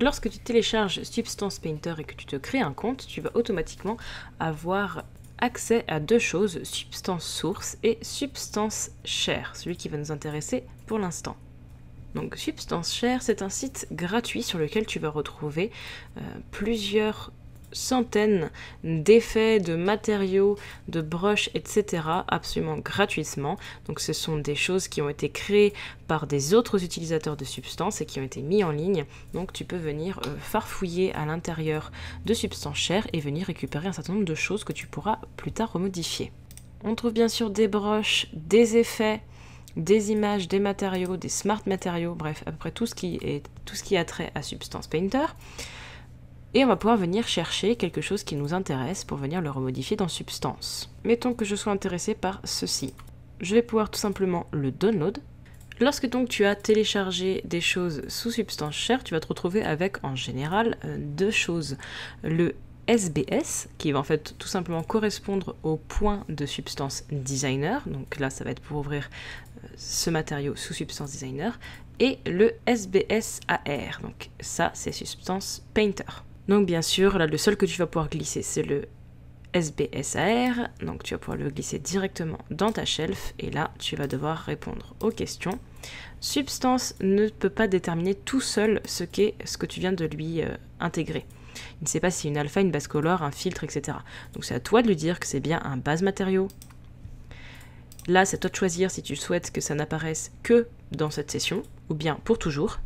Lorsque tu télécharges Substance Painter et que tu te crées un compte, tu vas automatiquement avoir accès à deux choses, Substance Source et Substance Share, celui qui va nous intéresser pour l'instant. Donc Substance Share, c'est un site gratuit sur lequel tu vas retrouver plusieurs centaines d'effets, de matériaux, de brushes, etc. absolument gratuitement. Donc ce sont des choses qui ont été créées par des autres utilisateurs de Substance et qui ont été mis en ligne. Donc tu peux venir farfouiller à l'intérieur de Substance Share et venir récupérer un certain nombre de choses que tu pourras plus tard remodifier. On trouve bien sûr des brushes, des effets, des images, des matériaux, des smart matériaux, bref, à peu près tout ce qui a trait à Substance Painter. Et on va pouvoir venir chercher quelque chose qui nous intéresse pour venir le remodifier dans Substance. Mettons que je sois intéressé par ceci. Je vais pouvoir tout simplement le download. Lorsque donc tu as téléchargé des choses sous Substance Share, tu vas te retrouver avec en général deux choses. Le SBS, qui va en fait tout simplement correspondre au point de Substance Designer, donc là ça va être pour ouvrir ce matériau sous Substance Designer, et le SBS AR, donc ça c'est Substance Painter. Donc bien sûr, là le seul que tu vas pouvoir glisser c'est le SBSAR, donc tu vas pouvoir le glisser directement dans ta shelf, et là tu vas devoir répondre aux questions. Substance ne peut pas déterminer tout seul ce que tu viens de lui intégrer. Il ne sait pas si c'est une alpha, une base color, un filtre, etc. Donc c'est à toi de lui dire que c'est bien un base matériau. Là, c'est à toi de choisir si tu souhaites que ça n'apparaisse que dans cette session, ou bien pour toujours.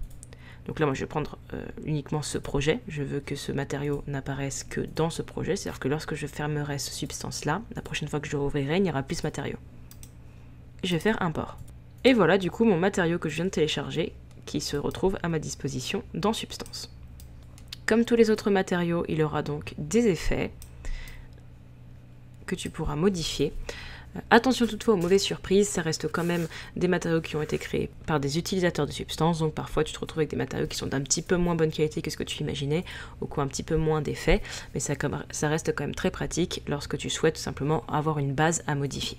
Donc là, moi, je vais prendre uniquement ce projet. Je veux que ce matériau n'apparaisse que dans ce projet. C'est-à-dire que lorsque je fermerai ce substance-là, la prochaine fois que je le rouvrirai, il n'y aura plus ce matériau. Je vais faire import. Et voilà, du coup, mon matériau que je viens de télécharger, qui se retrouve à ma disposition dans Substance. Comme tous les autres matériaux, il aura donc des effets que tu pourras modifier. Attention toutefois aux mauvaises surprises, ça reste quand même des matériaux qui ont été créés par des utilisateurs de Substance, donc parfois tu te retrouves avec des matériaux qui sont d'un petit peu moins bonne qualité que ce que tu imaginais, ou qui ont un petit peu moins d'effets, mais ça reste quand même très pratique lorsque tu souhaites tout simplement avoir une base à modifier.